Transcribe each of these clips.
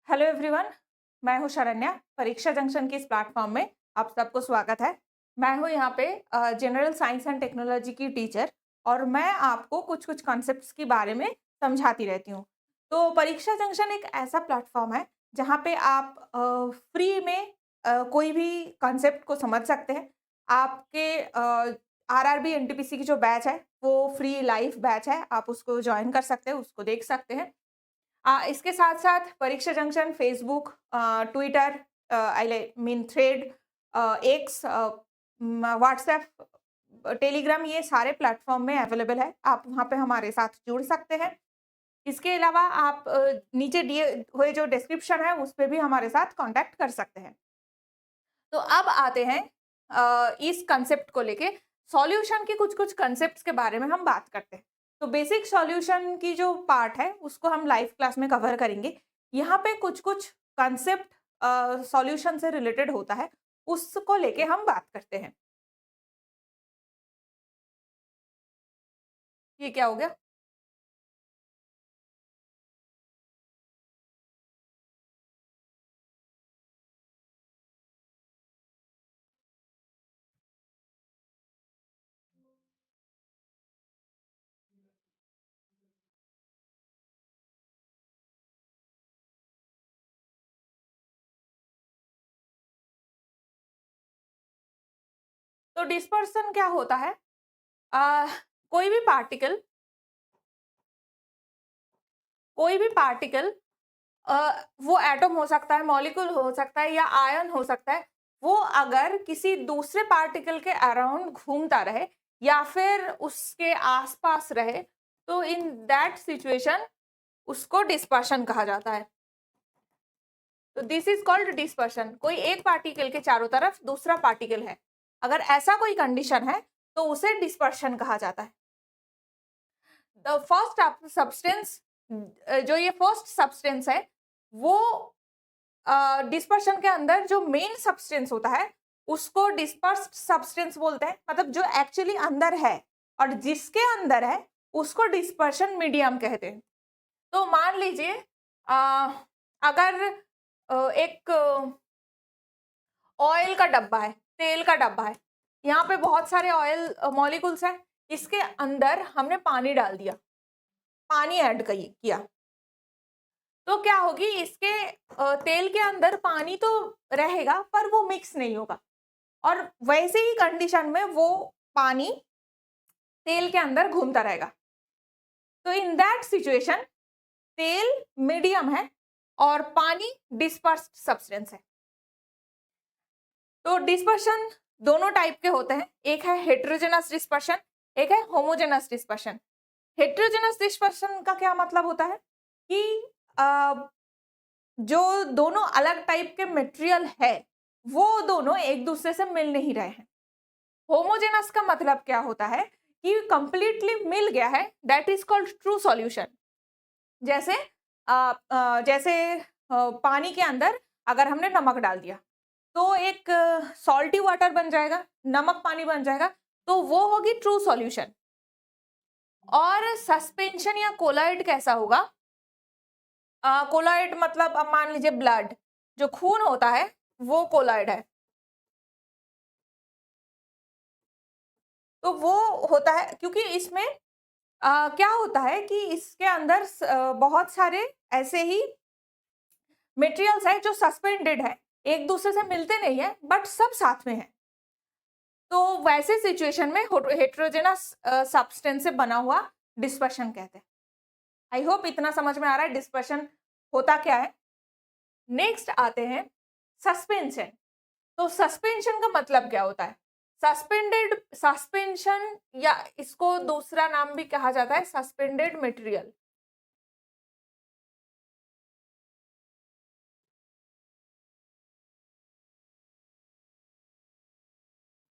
Hello everyone. मैं हूं शरण्या। परीक्षा जंक्शन के इस प्लेटफॉर्म में आप सबको स्वागत है। मैं हूं यहाँ पे जनरल साइंस एंड टेक्नोलॉजी की टीचर और मैं आपको कुछ कुछ कॉन्सेप्ट्स के बारे में समझाती रहती हूँ। तो परीक्षा जंक्शन एक ऐसा प्लेटफॉर्म है जहाँ पे आप फ्री में कोई भी कॉन्सेप्ट को समझ सकते हैं। आपके आरआरबी एनटीपीसी की जो बैच है वो फ्री लाइव बैच है, आप उसको ज्वाइन कर सकते हैं, उसको देख सकते हैं। इसके साथ-साथ परीक्षा junction Facebook, Twitter, I mean thread, x, WhatsApp, Telegram, ये सारे प्लेटफ़ॉर्म में अवेलेबल है। आप वहाँ पे हमारे साथ जुड़ सकते हैं। इसके अलावा आप नीचे दिए हुए जो डिस्क्रिप्शन है उस पे भी हमारे साथ कॉन्टैक्ट कर सकते हैं। तो अब आते हैं इस कांसेप्ट को लेके सॉल्यूशन के कुछ-कुछ कांसेप्ट्स के बारे में हम बात करते हैं। तो बेसिक सॉल्यूशन की जो पार्ट है उसको हम लाइव क्लास में कवर करेंगे। यहाँ पे कुछ-कुछ कांसेप्ट सॉल्यूशन से रिलेटेड होता है, उसको लेके हम बात करते हैं। ये क्या हो गया? तो डिस्पर्सन क्या होता है? अ, कोई भी पार्टिकल कोई भी पार्टिकल वो एटम हो सकता है, मॉलिक्यूल हो सकता है या आयन हो सकता है। वो अगर किसी दूसरे पार्टिकल के अराउंड घूमता रहे या फिर उसके आसपास रहे, तो इन दैट सिचुएशन उसको डिस्पर्शन कहा जाता है। तो दिस इज कॉल्ड डिस्पर्शन। कोई एक पार्टिकल के चारों तरफ दूसरा पार्टिकल है, अगर ऐसा कोई कंडीशन है तो उसे डिस्पर्शन कहा जाता है। द फर्स्ट सब्सटेंस, जो ये फर्स्ट सब्सटेंस है, वो डिस्पर्शन के अंदर जो मेन सब्सटेंस होता है उसको डिस्पर्स्ड सब्सटेंस बोलते हैं। मतलब जो एक्चुअली अंदर है और जिसके अंदर है उसको डिस्पर्शन मीडियम कहते हैं। तो मान लीजिए अगर एक ऑयल का डब्बा है, तेल का डब्बा है, यहाँ पे बहुत सारे ऑयल मॉलिक्यूल्स हैं, इसके अंदर हमने पानी डाल दिया, पानी ऐड किया, तो क्या होगी, इसके तेल के अंदर पानी तो रहेगा पर वो मिक्स नहीं होगा और वैसे ही कंडीशन में वो पानी तेल के अंदर घूमता रहेगा। तो इन दैट सिचुएशन तेल मीडियम है और पानी डिस्पर्स्ड सब्सटेंस है। तो डिस्पर्शन दोनों टाइप के होते हैं, एक है हेटेरोजेनस डिस्पर्शन, एक है होमोजेनस डिस्पर्शन। हेटेरोजेनस डिस्पर्शन का क्या मतलब होता है कि जो दोनों अलग टाइप के मटेरियल है वो दोनों एक दूसरे से मिल नहीं रहे हैं। होमोजेनस का मतलब क्या होता है कि कंप्लीटली मिल गया है, that is called true solution. जैसे पानी के अंदर अगर हमने नमक डाल दिया तो एक सॉल्टी वाटर बन जाएगा, नमक पानी बन जाएगा, तो वो होगी ट्रू सॉल्यूशन। और सस्पेंशन या कोलाइड कैसा होगा? कोलाइड मतलब अब मान लीजिए ब्लड, जो खून होता है वो कोलाइड है। तो वो होता है क्योंकि इसमें क्या होता है कि इसके अंदर बहुत सारे ऐसे ही मटेरियल्स हैं जो सस्पेंडेड है, एक दूसरे से मिलते नहीं है बट सब साथ में है। तो वैसे सिचुएशन में हेटेरोजेनस सब्सटेंस से बना हुआ डिस्पर्शन कहते हैं। आई होप इतना समझ में आ रहा है डिस्पर्शन होता क्या है। नेक्स्ट आते हैं सस्पेंशन। तो सस्पेंशन का मतलब क्या होता है? सस्पेंडेड सस्पेंशन, या इसको दूसरा नाम भी कहा जाता है सस्पेंडेड मटेरियल।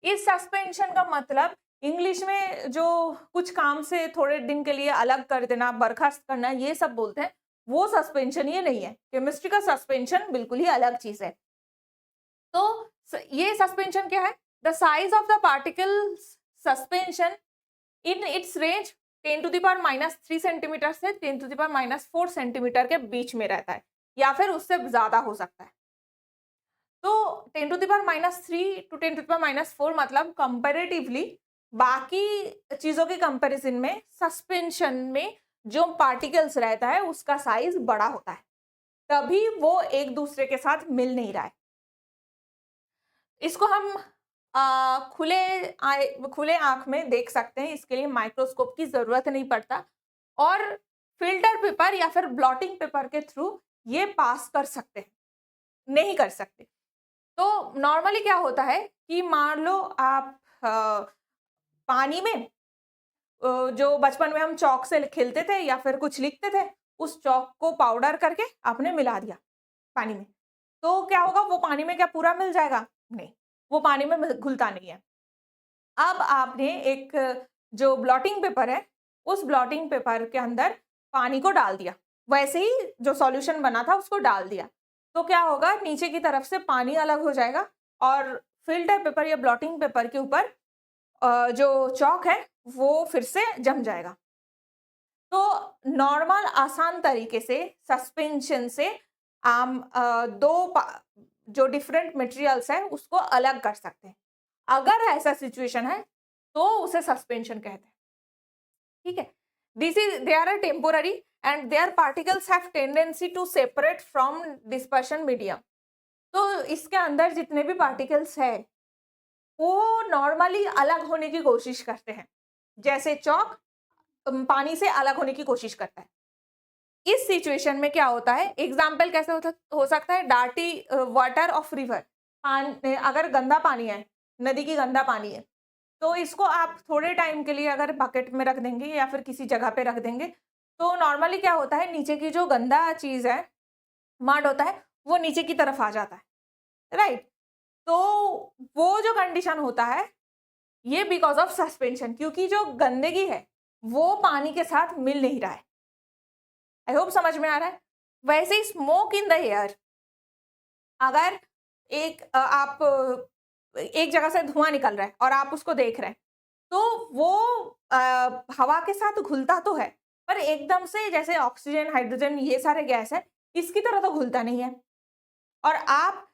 इस सस्पेंशन का मतलब इंग्लिश में जो कुछ काम से थोड़े दिन के लिए अलग कर देना, बर्खास्त करना, ये सब बोलते हैं, वो सस्पेंशन ये नहीं है। केमिस्ट्री का सस्पेंशन बिल्कुल ही अलग चीज है। तो ये सस्पेंशन क्या है? The size of the particle suspension in its range 10 to the power -3 centimetre से 10 टू द पावर -4 सेंटीमीटर के बीच में रहता है। या फिर उससे ज़्यादा हो सकता है। तो 10⁻³ टू 10⁻⁴ मतलब कंपैरेटिवली बाकी चीज़ों के कंपैरिजन में सस्पेंशन में जो पार्टिकल्स रहता है उसका साइज़ बड़ा होता है, तभी वो एक दूसरे के साथ मिल नहीं रहा है। इसको हम खुले आँख में देख सकते हैं, इसके लिए माइक्रोस्कोप की ज़रूरत नहीं पड़ता और फ़िल्टर पेपर या फिर ब्लॉटिंग पेपर के थ्रू ये पास कर सकते हैं, नहीं कर सकते। तो नॉर्मली क्या होता है कि मान लो आप पानी में जो बचपन में हम चॉक से खेलते थे या फिर कुछ लिखते थे, उस चॉक को पाउडर करके आपने मिला दिया पानी में। तो क्या होगा, वो पानी में क्या पूरा मिल जाएगा? नहीं, वो पानी में घुलता नहीं है। अब आपने एक जो ब्लॉटिंग पेपर है, उस ब्लॉटिंग पेपर के अंदर पानी को डाल दिया। वैसे ही जो सॉल्यूशन बना था उसको डाल दिया। तो क्या होगा, नीचे की तरफ से पानी अलग हो जाएगा और फ़िल्टर पेपर या ब्लॉटिंग पेपर के ऊपर जो चॉक है वो फिर से जम जाएगा। तो नॉर्मल आसान तरीके से सस्पेंशन से हम 2 जो डिफरेंट मटेरियल्स हैं उसको अलग कर सकते हैं। अगर ऐसा सिचुएशन है तो उसे सस्पेंशन कहते हैं। ठीक है? They are a temporary and their particles have tendency to separate from dispersion medium. तो इसके अंदर जितने भी पार्टिकल्स हैं वो नॉर्मली अलग होने की कोशिश करते हैं। जैसे चॉक पानी से अलग होने की कोशिश करता है। इस सिचुएशन में क्या होता है, एग्जाम्पल कैसे हो सकता है, डार्टी वाटर ऑफ रिवर, अगर गंदा पानी है, नदी की गंदा पानी है, तो इसको आप थोड़े टाइम के लिए अगर बकेट में रख देंगे या फिर किसी जगह पे रख देंगे, तो नॉर्मली क्या होता है, नीचे की जो गंदा चीज है, मड होता है, वो नीचे की तरफ आ जाता है, राइट। तो वो जो कंडीशन होता है, ये बिकॉज ऑफ सस्पेंशन, क्योंकि जो गंदगी है वो पानी के साथ मिल नहीं रहा है। आई होप समझ में आ रहा है। वैसे ही स्मोक इन द एयर, अगर आप एक जगह से धुआं निकल रहा है और आप उसको देख रहे हैं, तो वो हवा के साथ घुलता तो है, पर एकदम से जैसे ऑक्सीजन, हाइड्रोजन, ये सारे गैस है, इसकी तरह तो घुलता नहीं है। और आप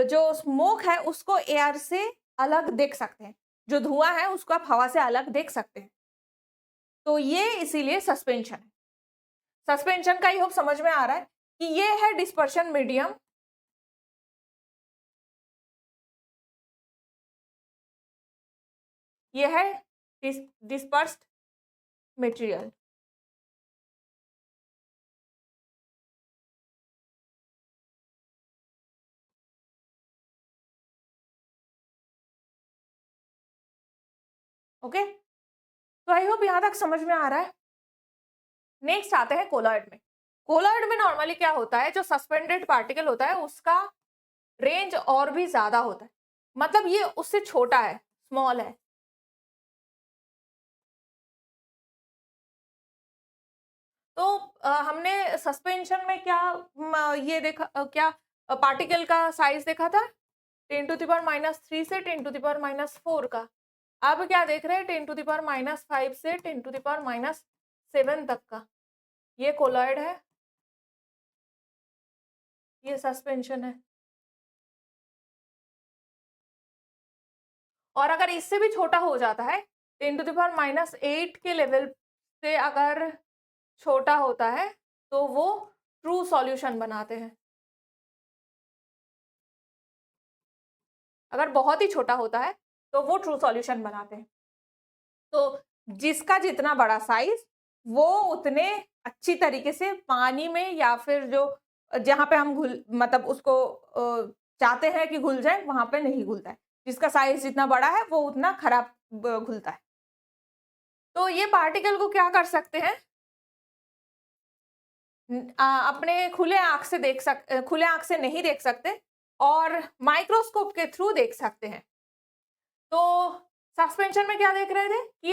जो स्मोक है उसको एयर से अलग देख सकते हैं, जो धुआं है उसको आप हवा से अलग देख सकते हैं। तो ये इसीलिए सस्पेंशन है। सस्पेंशन का आई होप समझ में आ रहा है कि ये है डिस्पर्शन मीडियम, ये है डिस्पर्स्ड मटेरियल। ओके, तो आई होप यहां तक समझ में आ रहा है। नेक्स्ट आते हैं कोलॉइड में। कोलॉइड में नॉर्मली क्या होता है, जो सस्पेंडेड पार्टिकल होता है उसका रेंज और भी ज्यादा होता है, मतलब ये उससे छोटा है, स्मॉल है। तो हमने सस्पेंशन में क्या ये देखा, क्या पार्टिकल का साइज देखा था, 10⁻³ से 10⁻⁴ का। अब क्या देख रहे हैं, 10⁻⁵ से 10⁻7 तक का। ये कोलॉइड है, ये सस्पेंशन है। और अगर इससे भी छोटा हो जाता है, 10⁻⁸ के लेवल से अगर छोटा होता है, तो वो ट्रू सॉल्यूशन बनाते हैं। अगर बहुत ही छोटा होता है तो वो ट्रू सॉल्यूशन बनाते हैं। तो जिसका जितना बड़ा साइज, वो उतने अच्छी तरीके से पानी में या फिर जो जहाँ पे हम घुल मतलब उसको चाहते हैं कि घुल जाए, वहां पे नहीं घुलता है। जिसका साइज जितना बड़ा है वो उतना खराब घुलता है। तो ये पार्टिकल को क्या कर सकते हैं, अपने खुले आंख से नहीं देख सकते और माइक्रोस्कोप के थ्रू देख सकते हैं। तो सस्पेंशन में क्या देख रहे थे कि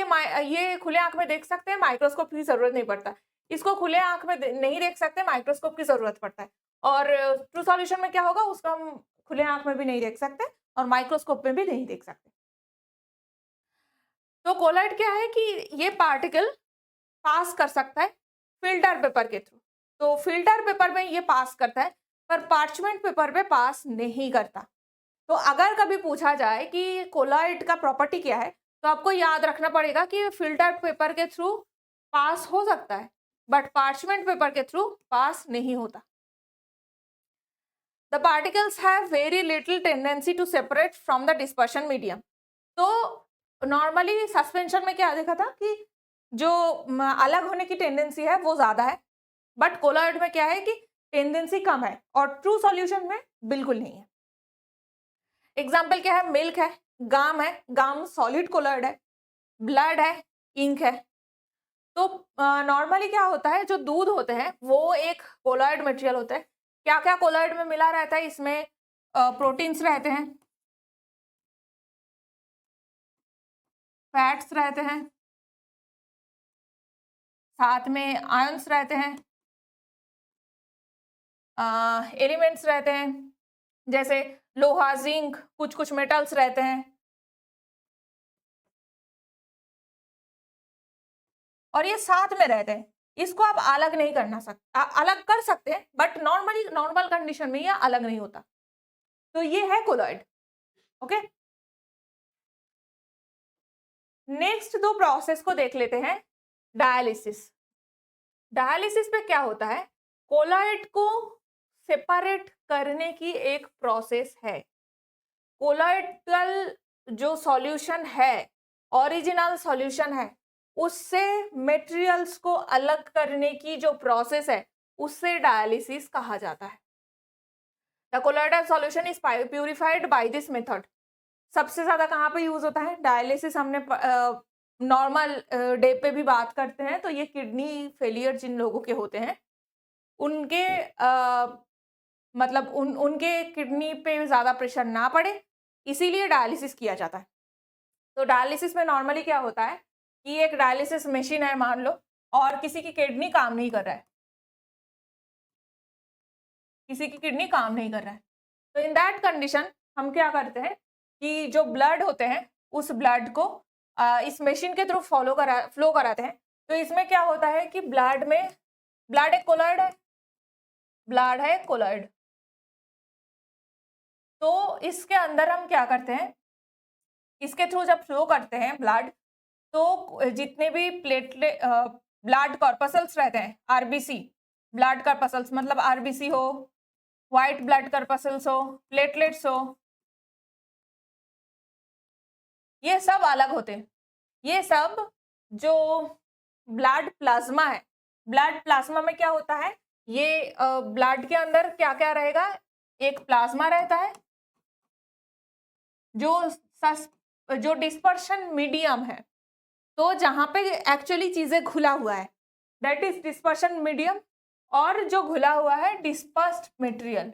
ये खुले आंख में देख सकते हैं, माइक्रोस्कोप की जरूरत नहीं पड़ता। इसको खुले आंख में नहीं देख सकते, माइक्रोस्कोप की जरूरत पड़ता है। और ट्रू सॉल्यूशन में क्या होगा, उसको हम खुले आंख में भी नहीं देख सकते और माइक्रोस्कोप में भी नहीं देख सकते। तो कोलाइड क्या है कि ये पार्टिकल पास कर सकता है फिल्टर पेपर के थ्रू। तो फिल्टर पेपर में ये पास करता है, पर पार्चमेंट पेपर पे पास नहीं करता। तो अगर कभी पूछा जाए कि कोलॉइड का प्रॉपर्टी क्या है, तो आपको याद रखना पड़ेगा कि फिल्टर पेपर के थ्रू पास हो सकता है, बट पार्चमेंट पेपर के थ्रू पास नहीं होता। The particles have very little tendency to separate from the dispersion medium. तो नॉर्मली सस्पेंशन में क्या देखा था कि जो अलग होने की टेंडेंसी है वो ज्यादा है, बट कोलॉइड में क्या है कि टेंडेंसी कम है, और ट्रू सॉल्यूशन में बिल्कुल नहीं है। एग्जाम्पल क्या है? मिल्क है, गाम है, गाम सॉलिड कोलॉइड है, ब्लड है, इंक है। तो नॉर्मली क्या होता है, जो दूध होते हैं वो एक कोलॉइड मटेरियल होता है। क्या क्या कोलॉइड में मिला रहता है? इसमें प्रोटीन्स रहते हैं, फैट्स रहते हैं, साथ में आयंस रहते हैं, एलिमेंट्स रहते हैं, जैसे लोहा, जिंक, कुछ कुछ मेटल्स रहते हैं, और ये साथ में रहते हैं। इसको आप अलग नहीं करना अलग कर सकते हैं, बट नॉर्मल कंडीशन में ये अलग नहीं होता। तो ये है कोलॉइड। ओके, नेक्स्ट दो प्रोसेस को देख लेते हैं। डायलिसिस। डायलिसिस पे क्या होता है? कोलॉइड को सेपरेट करने की एक प्रोसेस है। कोलॉइडल जो सॉल्यूशन है, ओरिजिनल सॉल्यूशन है, उससे मटेरियल्स को अलग करने की जो प्रोसेस है, उससे डायलिसिस कहा जाता है। The colloidal solution is purified by this method. सबसे ज्यादा कहाँ पे यूज होता है? डायलिसिस। हमने नॉर्मल डे पे भी बात करते हैं, तो ये किडनी फेलियर जिन लोगों के होते हैं, उनके मतलब उनके किडनी पे ज्यादा प्रेशर ना पड़े, इसीलिए डायलिसिस किया जाता है। तो डायलिसिस में नॉर्मली क्या होता है कि एक डायलिसिस मशीन है मान लो, और किसी की किडनी काम नहीं कर रहा है, किसी की किडनी काम नहीं कर रहा है। तो इन दैट कंडीशन हम क्या करते हैं कि जो ब्लड होते हैं, उस ब्लड को इस मशीन के थ्रू फ्लो कराते हैं। तो इसमें क्या होता है कि ब्लड एक कोलॉइड है, ब्लड है कोलॉइड। तो इसके अंदर हम क्या करते हैं, इसके थ्रू जब फ्लो करते हैं ब्लड, तो जितने भी ब्लड कॉर्पसल्स रहते हैं, आरबीसी, ब्लड कॉर्पसल्स मतलब आरबीसी हो, व्हाइट ब्लड कॉर्पसल्स हो, प्लेटलेट्स हो, ये सब अलग होते हैं। ये सब जो ब्लड प्लाज्मा है, ब्लड प्लाज्मा में क्या होता है, ये ब्लड के अंदर क्या क्या रहेगा? एक प्लाज्मा रहता है, जो डिस्पर्शन मीडियम है। तो जहां पे एक्चुअली चीजें घुला हुआ है, दैट इज डिस्पर्शन मीडियम, और जो घुला हुआ है डिस्पर्स्ड मटेरियल।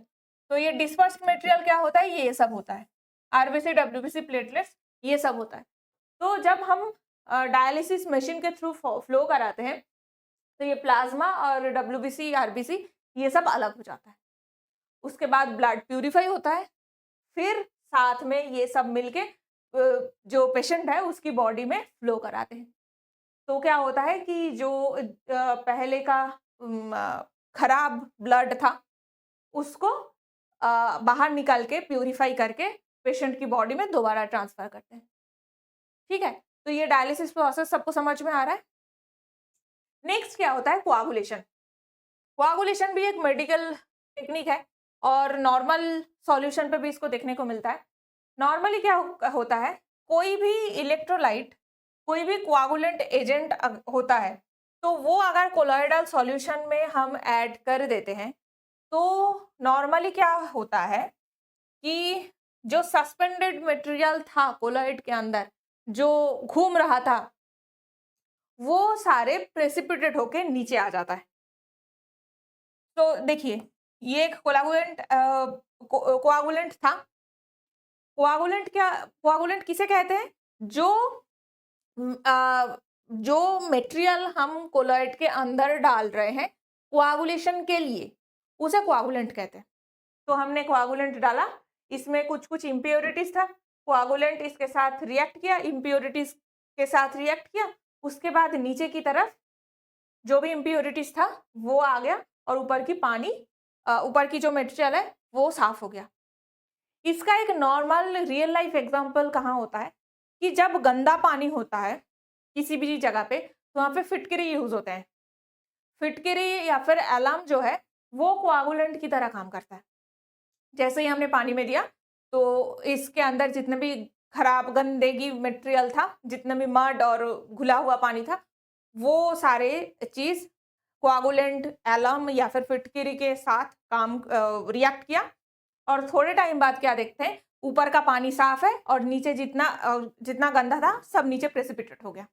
तो ये डिस्पर्स्ड मटेरियल क्या होता है? ये सब होता है, आरबीसी, डब्ल्यूबीसी, प्लेटलेट्स, ये सब होता है। तो जब हम डायलिसिस मशीन के थ्रू फ्लो कराते हैं, तो ये प्लाज्मा और डब्ल्यूबीसी, आरबीसी, ये सब अलग हो जाता है। उसके बाद ब्लड प्यूरिफाई होता है, फिर साथ में ये सब मिलके जो पेशेंट है उसकी बॉडी में फ्लो कराते हैं। तो क्या होता है कि जो पहले का खराब ब्लड था, उसको बाहर निकाल के प्यूरिफाई करके पेशेंट की बॉडी में दोबारा ट्रांसफर करते हैं। ठीक है, तो ये डायलिसिस प्रोसेस सबको समझ में आ रहा है। नेक्स्ट क्या होता है? कोआगुलेशन। कोआगुलेशन भी एक मेडिकल टेक्निक है, और नॉर्मल सॉल्यूशन पे भी इसको देखने को मिलता है। नॉर्मली क्या होता है, कोई भी इलेक्ट्रोलाइट, कोई भी कोआगुलेंट एजेंट होता है, तो वो अगर कोलॉइडल सॉल्यूशन में हम ऐड कर देते हैं, तो नॉर्मली क्या होता है कि जो सस्पेंडेड मटेरियल था कोलॉइड के अंदर, जो घूम रहा था, वो सारे प्रेसिपिटेट होके नीचे आ जाता है। तो देखिए, ये एक कोआगुलेंट था। कोआगुलेंट किसे कहते हैं? जो मटेरियल हम कोलॉइड के अंदर डाल रहे हैं कोआगुलेशन के लिए, उसे कोआगुलेंट कहते हैं। तो हमने कोआगुलेंट डाला, इसमें कुछ कुछ इम्प्योरिटीज था, कोआगुलेंट इसके साथ रिएक्ट किया, इम्प्योरिटीज के साथ रिएक्ट किया, उसके बाद नीचे की तरफ जो भी इम्प्योरिटीज था वो आ गया, और ऊपर की जो मटेरियल है वो साफ हो गया। इसका एक नॉर्मल रियल लाइफ एग्जांपल कहाँ होता है कि जब गंदा पानी होता है किसी भी जगह पे, तो वहाँ पे फिटकरी यूज होते हैं। फिटकरी या फिर अलार्म जो है वो कोआगुलेंट की तरह काम करता है। जैसे ही हमने पानी में दिया तो इसके अंदर जितने भी खराब गंदगी मटेरियल था, जितने भी मड और घुला हुआ पानी था, वो सारे चीज कोआगुलेंट, एलम या फिर फिटकिरी के साथ काम रिएक्ट किया और थोड़े टाइम बाद क्या देखते हैं, ऊपर का पानी साफ है और नीचे जितना गंदा था सब नीचे प्रेसिपिटेट हो गया।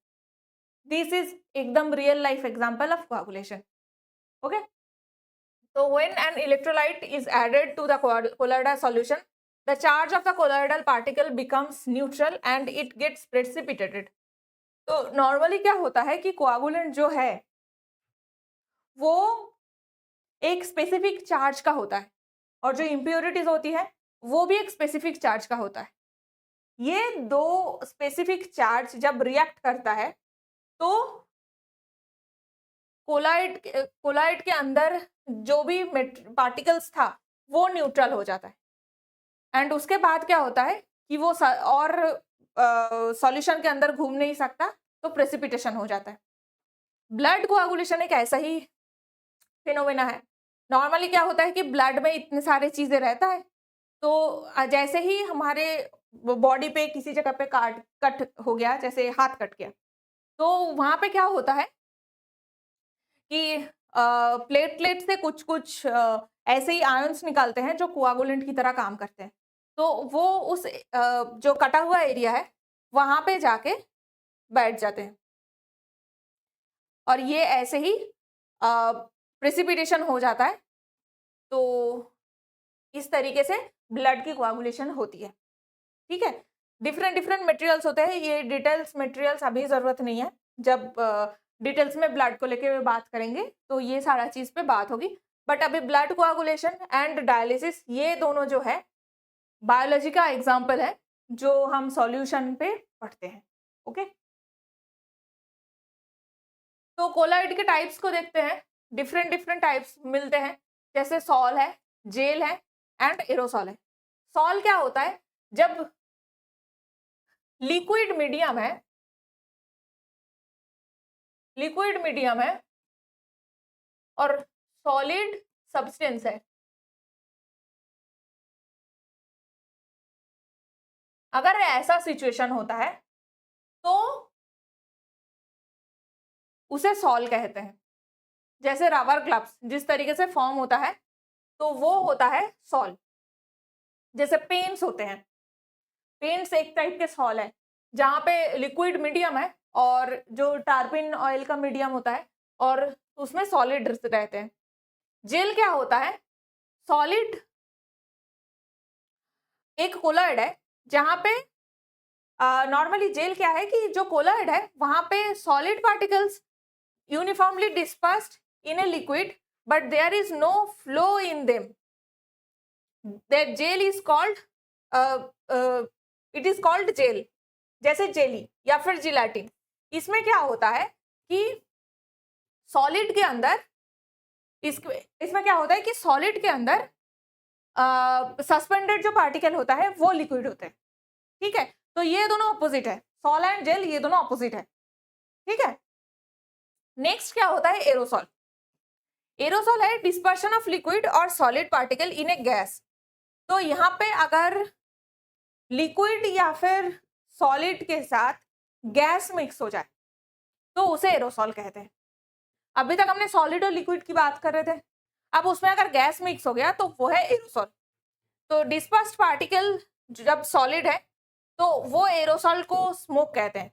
दिस इज एकदम real life example of coagulation. Okay, so when an electrolyte is added to the colloidal solution, the charge of the colloidal particle becomes neutral and it gets precipitated. तो normally क्या होता है कि coagulant जो है वो एक स्पेसिफिक चार्ज का होता है और जो इम्प्योरिटीज होती है वो भी एक स्पेसिफिक चार्ज का होता है। ये दो स्पेसिफिक चार्ज जब रिएक्ट करता है तो कोलाइड के अंदर जो भी पार्टिकल्स था वो न्यूट्रल हो जाता है एंड उसके बाद क्या होता है कि वो और सॉल्यूशन के अंदर घूम नहीं सकता, तो प्रेसिपिटेशन हो जाता है। ब्लड कोआगुलेशन एक ऐसा ही फिनोमेना है। नॉर्मली क्या होता है कि ब्लड में इतने सारे चीजें रहता है, तो जैसे ही हमारे बॉडी पे किसी जगह पे कट हो गया, जैसे हाथ कट गया, तो वहां पे क्या होता है कि प्लेटलेट से कुछ ऐसे ही आयंस निकलते हैं जो कोआगुलेंट की तरह काम करते हैं। तो वो उस जो कटा हुआ एरिया है वहां पे जाके बैठ जाते हैं और ये ऐसे ही प्रेसिपिटेशन हो जाता है। तो इस तरीके से ब्लड की कोआगुलेशन होती है। ठीक है, डिफरेंट मटेरियल्स होते हैं, ये डिटेल्स मटेरियल्स अभी जरूरत नहीं है, जब डिटेल्स में ब्लड को लेके बात करेंगे तो ये सारा चीज पे बात होगी। बट अभी ब्लड कोआगुलेशन एंड डायलिसिस ये दोनों जो है बायोलॉजी का एग्जाम्पल है जो हम सॉल्यूशन पे पढ़ते हैं। ओके, तो कोलाइड के टाइप्स को देखते हैं। डिफरेंट टाइप्स मिलते हैं, जैसे सॉल है, जेल है एंड एरोसॉल है। सॉल क्या होता है, जब लिक्विड मीडियम है और सॉलिड सब्सटेंस है, अगर ऐसा सिचुएशन होता है तो उसे सॉल कहते हैं। जैसे रबर ग्लव्स जिस तरीके से फॉर्म होता है तो वो होता है सॉल। जैसे पेंट्स होते हैं, पेंट्स एक टाइप के सॉल है जहां पे लिक्विड मीडियम है और जो टार्पिन ऑयल का मीडियम होता है और उसमें सॉलिड रहते हैं। जेल क्या होता है, सॉलिड एक कोलॉइड है जहां पे नॉर्मली जेल क्या है कि जो कोलॉइड है वहां पे solid particles uniformly dispersed in a liquid but there is no flow in them, that gel is called it is called gel. जैसे जेली या फिर जिलेटिन, इसमें क्या होता है कि सॉलिड के अंदर इसमें क्या होता है कि सॉलिड के अंदर सस्पेंडेड जो पार्टिकल होता है वो लिक्विड होते हैं। ठीक है, तो ये दोनों ऑपोजिट है, सॉल एंड जेल ये दोनों ऑपोजिट है। ठीक है, नेक्स्ट क्या होता है, एरोसॉल। एरोसॉल है डिस्पर्शन ऑफ लिक्विड और solid particle in A gas. तो यहाँ पे अगर लिक्विड या फिर सॉलिड के साथ गैस मिक्स हो जाए तो उसे एरोसॉल कहते हैं। अभी तक हमने सॉलिड और लिक्विड की बात कर रहे थे, अब उसमें अगर गैस मिक्स हो गया तो वो है एरोसॉल। तो डिस्पर्स्ड पार्टिकल जब सॉलिड है तो वो एरोसॉल को स्मोक कहते हैं।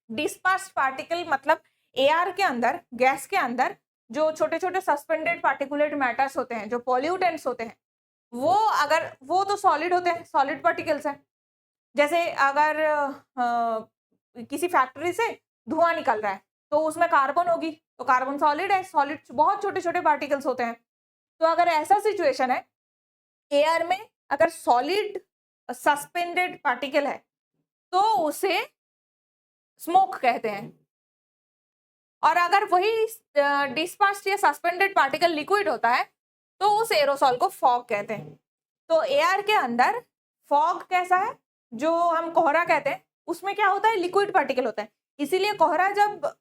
डिस्पर्स्ड पार्टिकल मतलब एयर के अंदर, गैस के अंदर जो छोटे छोटे सस्पेंडेड पार्टिकुलेट मैटर्स होते हैं, जो पॉल्यूटेंट्स होते हैं, वो अगर वो तो सॉलिड होते हैं, सॉलिड पार्टिकल्स हैं। जैसे अगर किसी फैक्ट्री से धुआं निकल रहा है तो उसमें कार्बन होगी, तो कार्बन सॉलिड है, सॉलिड बहुत छोटे छोटे पार्टिकल्स होते हैं। तो अगर ऐसा सिचुएशन है, एयर में अगर सॉलिड सस्पेंडेड पार्टिकल है तो उसे स्मोक कहते हैं। और अगर वही डिस्पर्स्ड या सस्पेंडेड पार्टिकल लिक्विड होता है तो उस एरोसॉल को फॉग कहते हैं। तो एयर के अंदर फॉग कैसा है, जो हम कोहरा कहते हैं, उसमें क्या होता है, लिक्विड पार्टिकल होता है। इसीलिए कोहरा जब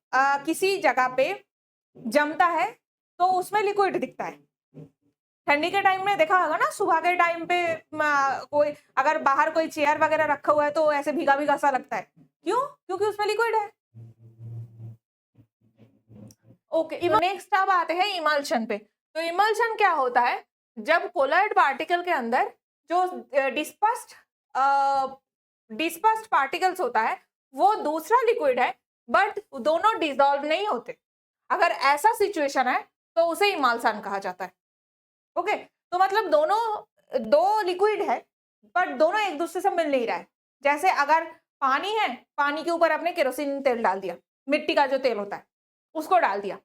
किसी जगह पे जमता है तो उसमें लिक्विड दिखता है। ठंडी के टाइम में देखा होगा ना, सुबह के टाइम पे कोई अगर बाहर कोई चेयर वगैरह रखा हुआ है तो ऐसे भीगा भीगा सा लगता है, क्यों? क्योंकि उसमें लिक्विड है। ओके, नेक्स्ट अब आते हैं इमल्शन पे। तो इमल्शन क्या होता है, जब कोलॉइड पार्टिकल के अंदर जो डिस्पर्स्ड पार्टिकल्स होता है वो दूसरा लिक्विड है, बट दोनों डिसॉल्व नहीं होते। अगर ऐसा सिचुएशन है तो उसे इमल्शन कहा जाता है। ओके, तो मतलब दोनों दो लिक्विड है बट दोनों एक दूसरे से मिल नहीं रहा है। जैसे अगर पानी है, पानी के ऊपर आपने केरोसिन तेल डाल दिया, मिट्टी का जो तेल होता है उसको डाल दिया,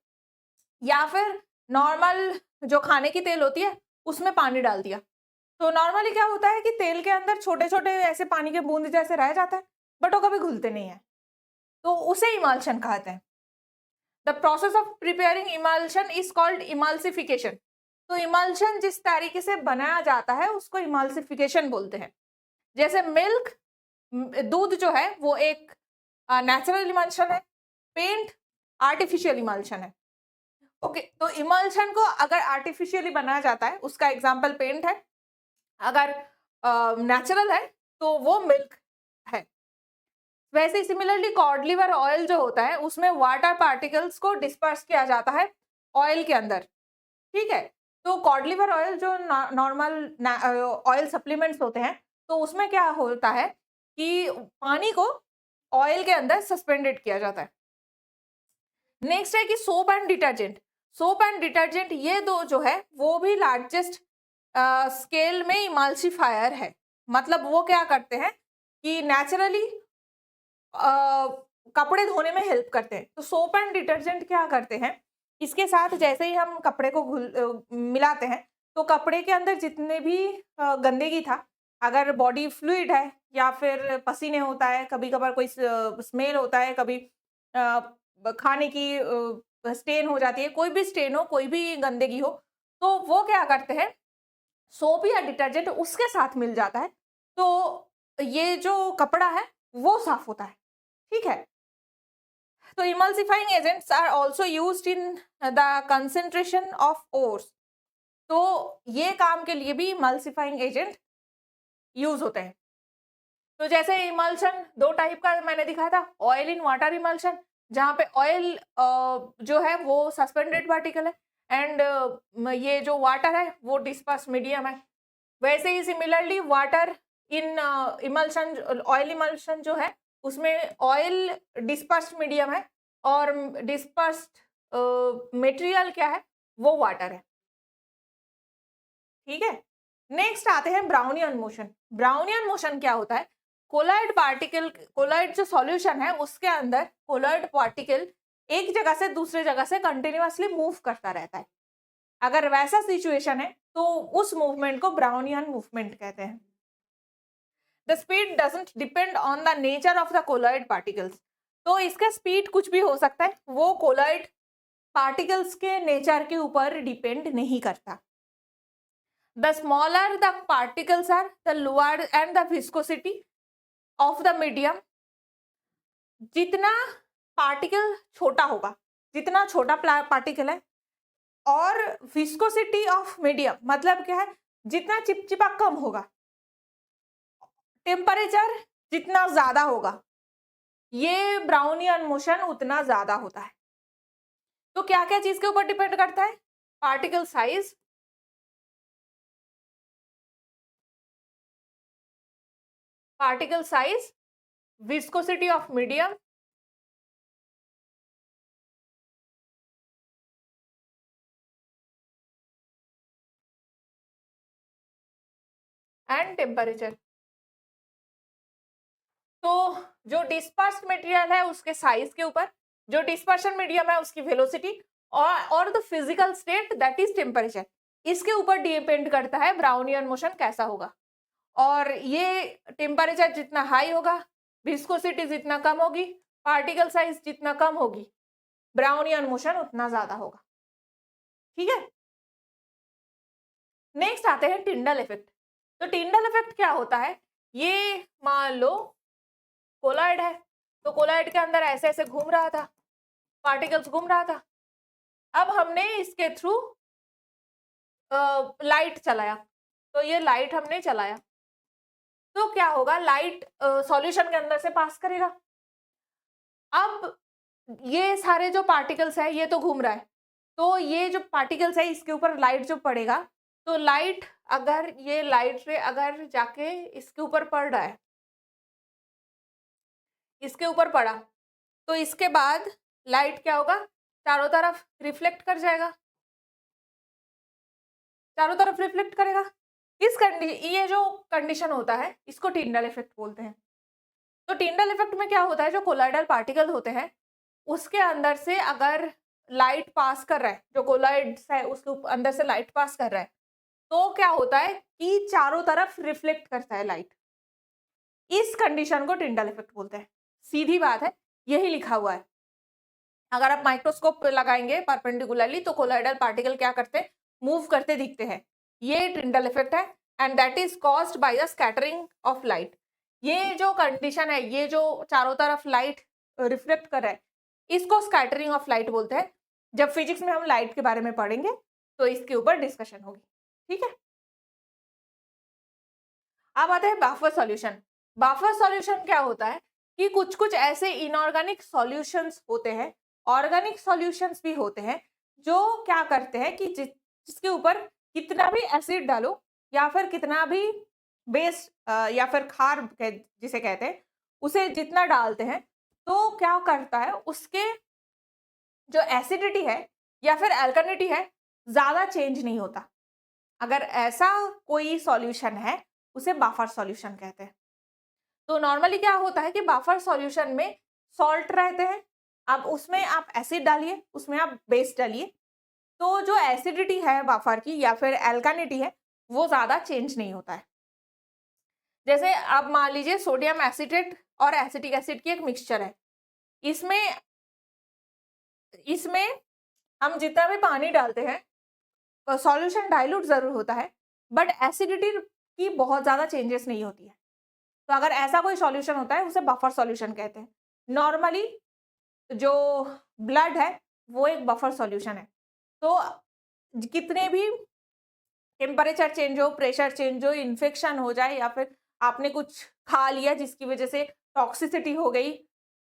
या फिर नॉर्मल जो खाने की तेल होती है उसमें पानी डाल दिया, तो नॉर्मली क्या होता है कि तेल के अंदर छोटे छोटे ऐसे पानी के बूंद जैसे रह जाता है, बट वो कभी घुलते नहीं है, तो उसे इमल्शन कहते हैं। The process of preparing emulsion is called emulsification. तो इमल्शन जिस तरीके से बनाया जाता है उसको इमल्सिफिकेशन बोलते हैं। जैसे मिल्क, दूध जो है वो एक नेचुरल इमल्शन है, पेंट आर्टिफिशियल इमल्शन है। ओके, तो इमल्शन को अगर आर्टिफिशियली बनाया जाता है उसका एग्जांपल पेंट है, अगर नेचुरल है तो वो मिल्क है। वैसे सिमिलरली कॉड लिवर ऑयल जो होता है उसमें वाटर पार्टिकल्स को डिस्पर्स किया जाता है ऑयल के अंदर, ठीक है। तो कॉड लिवर ऑयल जो नॉर्मल ऑयल सप्लीमेंट्स होते हैं तो उसमें क्या होता है कि पानी को ऑयल के अंदर सस्पेंडेड किया जाता है। नेक्स्ट है कि soap and detergent. Soap and detergent ये दो जो है वो भी लार्जेस्ट स्केल में इमल्सिफायर है। मतलब वो क्या करते हैं कि नेचुरली कपड़े धोने में हेल्प करते हैं। तो सोप एंड डिटर्जेंट क्या करते हैं, इसके साथ जैसे ही हम कपड़े को मिलाते हैं तो कपड़े के अंदर जितने भी गंदगी था, अगर बॉडी फ्लूइड है या फिर पसीने होता है, कभी कभार कोई स्मेल होता है, कभी खाने की स्टेन हो जाती है, कोई भी स्टेन हो, कोई भी गंदगी हो, तो वो क्या करते हैं, सोप या डिटर्जेंट उसके साथ मिल जाता है, तो ये जो कपड़ा है वो साफ होता है, ठीक है। तो emulsifying agents are also used in the concentration of ores. तो ये काम के लिए भी इमल्सिफाइंग एजेंट यूज होते हैं। तो जैसे इमल्शन दो टाइप का मैंने दिखाया था, ऑयल इन वाटर इमल्शन, जहाँ पे ऑयल जो है वो सस्पेंडेड पार्टिकल है एंड ये जो वाटर है वो डिस्पर्स मीडियम है। वैसे ही similarly water in emulsion, oil emulsion जो है उसमें ऑयल डिस्पर्स्ड मीडियम है और डिस्पर्स्ड मटेरियल क्या है, वो वाटर है, ठीक है। नेक्स्ट आते हैं ब्राउनियन मोशन। ब्राउनियन मोशन क्या होता है, कोलॉइड जो सॉल्यूशन है उसके अंदर कोलॉइड पार्टिकल एक जगह से दूसरे जगह से कंटिन्यूअसली मूव करता रहता है। अगर वैसा सिचुएशन है तो उस मूवमेंट को ब्राउनियन मूवमेंट कहते हैं। The speed doesn't depend on the nature of the colloid particles. तो इसका स्पीड कुछ भी हो सकता है, वो कोलॉइड पार्टिकल्स के नेचर के ऊपर डिपेंड नहीं करता। The smaller the particles are, the lower and the viscosity of the medium. जितना पार्टिकल छोटा होगा, जितना छोटा पार्टिकल है, और विस्कोसिटी ऑफ मीडियम मतलब क्या है, जितना चिपचिपा कम होगा, टेम्परेचर जितना ज्यादा होगा, ये ब्राउनियन मोशन उतना ज्यादा होता है। तो क्या क्या चीज के ऊपर डिपेंड करता है, particle size, viscosity of medium, and temperature. तो जो डिस्पर्स्ड मटेरियल है उसके साइज के ऊपर, जो डिस्पर्शन मीडियम है उसकी वेलोसिटी, और the physical state that is temperature, इसके ऊपर डिपेंड करता है ब्राउनियन मोशन कैसा होगा। और ये टेम्परेचर जितना हाई होगा, विस्कोसिटी जितना कम होगी, पार्टिकल साइज जितना कम होगी, ब्राउनियन मोशन उतना ज्यादा होगा। ठीक है, नेक्स्ट आते हैं टिंडल इफेक्ट। तो टिंडल इफेक्ट क्या होता है, ये मान लो कोलॉइड है, तो कोलॉइड के अंदर ऐसे ऐसे घूम रहा था, पार्टिकल्स घूम रहा था। अब हमने इसके थ्रू लाइट चलाया, तो ये लाइट हमने चलाया, तो क्या होगा, लाइट सॉल्यूशन के अंदर से पास करेगा। अब ये सारे जो पार्टिकल्स है ये तो घूम रहा है, तो ये जो पार्टिकल्स है इसके ऊपर लाइट जो पड़ेगा, तो लाइट अगर ये लाइट रे अगर जाके इसके ऊपर पड़ रहा है, इसके ऊपर पड़ा, तो इसके बाद लाइट क्या होगा, चारों तरफ रिफ्लेक्ट कर जाएगा, चारों तरफ रिफ्लेक्ट करेगा। ये जो कंडीशन होता है इसको टिंडल इफेक्ट बोलते हैं। तो टिंडल इफेक्ट में क्या होता है, जो कोलॉइडल पार्टिकल होते हैं उसके अंदर से अगर लाइट पास कर रहा है, जो कोलॉइड्स है उसके अंदर से लाइट पास कर रहा है, तो क्या होता है कि चारों तरफ रिफ्लेक्ट करता है लाइट। इस कंडीशन को टिंडल इफेक्ट बोलते हैं। सीधी बात है, यही लिखा हुआ है। अगर आप माइक्रोस्कोप लगाएंगे परपेंडिकुलरली तो कोलॉइडल पार्टिकल क्या करते हैं, मूव करते दिखते हैं। ये टिंडल इफेक्ट है and that is caused by the scattering of light. ये जो कंडीशन है, ये जो चारों तरफ लाइट रिफ्लेक्ट कर रहा है, इसको स्कैटरिंग ऑफ लाइट बोलते हैं। जब फिजिक्स में हम लाइट के बारे में पढ़ेंगे तो इसके ऊपर डिस्कशन होगी। ठीक है, अब आता है बाफर सॉल्यूशन। बाफर सॉल्यूशन क्या होता है कि कुछ कुछ ऐसे इनऑर्गेनिक सॉल्यूशंस होते हैं, ऑर्गेनिक सॉल्यूशंस भी होते हैं, जो क्या करते हैं कि जिसके ऊपर कितना भी एसिड डालो या फिर कितना भी बेस या फिर खार जिसे कहते हैं, उसे जितना डालते हैं तो क्या करता है, उसके जो एसिडिटी है या फिर अल्कलिनिटी है ज्यादा चेंज नहीं होता। अगर ऐसा कोई सॉल्यूशन है उसे बाफर सॉल्यूशन कहते हैं। तो नॉर्मली क्या होता है कि बाफर सॉल्यूशन में सॉल्ट रहते हैं, अब उसमें आप एसिड डालिए, उसमें आप बेस डालिए, तो जो एसिडिटी है बाफर की या फिर एल्कानिटी है वो ज्यादा चेंज नहीं होता है। जैसे आप मान लीजिए सोडियम एसिटेट और एसिटिक एसिड की एक मिक्सचर है, इसमें इसमें हम जितना भी पानी डालते हैं सॉल्यूशन डाइल्यूट जरूर होता है, बट एसिडिटी की बहुत ज्यादा चेंजेस नहीं होती है। तो अगर ऐसा कोई सॉल्यूशन होता है उसे बफर सॉल्यूशन कहते हैं। नॉर्मली जो ब्लड है वो एक बफर सॉल्यूशन है। तो कितने भी टेम्परेचर चेंज हो, प्रेशर चेंज हो, इन्फेक्शन हो जाए या फिर आपने कुछ खा लिया जिसकी वजह से टॉक्सिसिटी हो गई,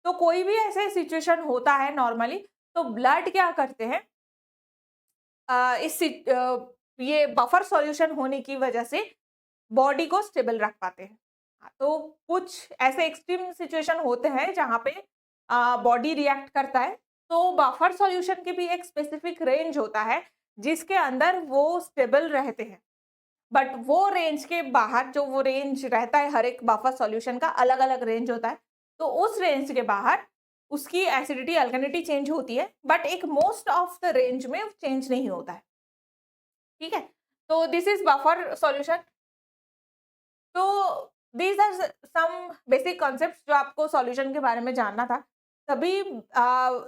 तो कोई भी ऐसे सिचुएशन होता है नॉर्मली, तो ब्लड क्या करते हैं, ये बफर सॉल्यूशन होने की वजह से बॉडी को स्टेबल रख पाते हैं। तो कुछ ऐसे एक्सट्रीम सिचुएशन होते हैं जहाँ पे बॉडी रिएक्ट करता है, तो बफर सॉल्यूशन की भी एक स्पेसिफिक रेंज होता है जिसके अंदर वो स्टेबल रहते हैं। बट वो रेंज के बाहर जो वो रेंज रहता है, हर एक बफर सॉल्यूशन का अलग अलग रेंज होता है, तो उस रेंज के बाहर उसकी एसिडिटी अल्कलिनिटी चेंज होती है, बट एक मोस्ट ऑफ द रेंज में चेंज नहीं होता है। ठीक है, तो दिस इज बफर सॉल्यूशन। तो these are some basic concepts जो आपको सॉल्यूशन के बारे में जानना था। तभी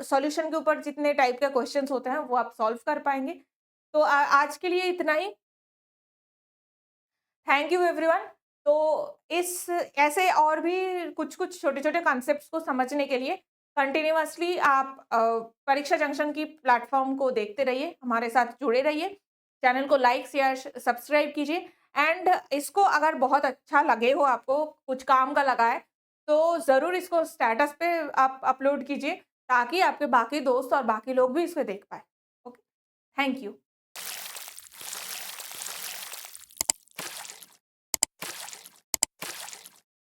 सॉल्यूशन के ऊपर जितने टाइप के क्वेश्चंस होते हैं वो आप सॉल्व कर पाएंगे। तो आज के लिए इतना ही। Thank you everyone. तो इस ऐसे और भी कुछ कुछ छोटे छोटे कॉन्सेप्ट्स को समझने के लिए कंटिन्यूअसली आप परीक्षा जंक्शन की प्लेटफॉर्म को देखते रहिए, हमारे साथ जुड़े रहिए, चैनल को लाइक शेयर सब्सक्राइब कीजिए। एंड इसको अगर बहुत अच्छा लगे हो, आपको कुछ काम का लगा है, तो ज़रूर इसको स्टेटस पे आप अपलोड कीजिए ताकि आपके बाकी दोस्त और बाकी लोग भी इसे देख पाए। Okay, thank you.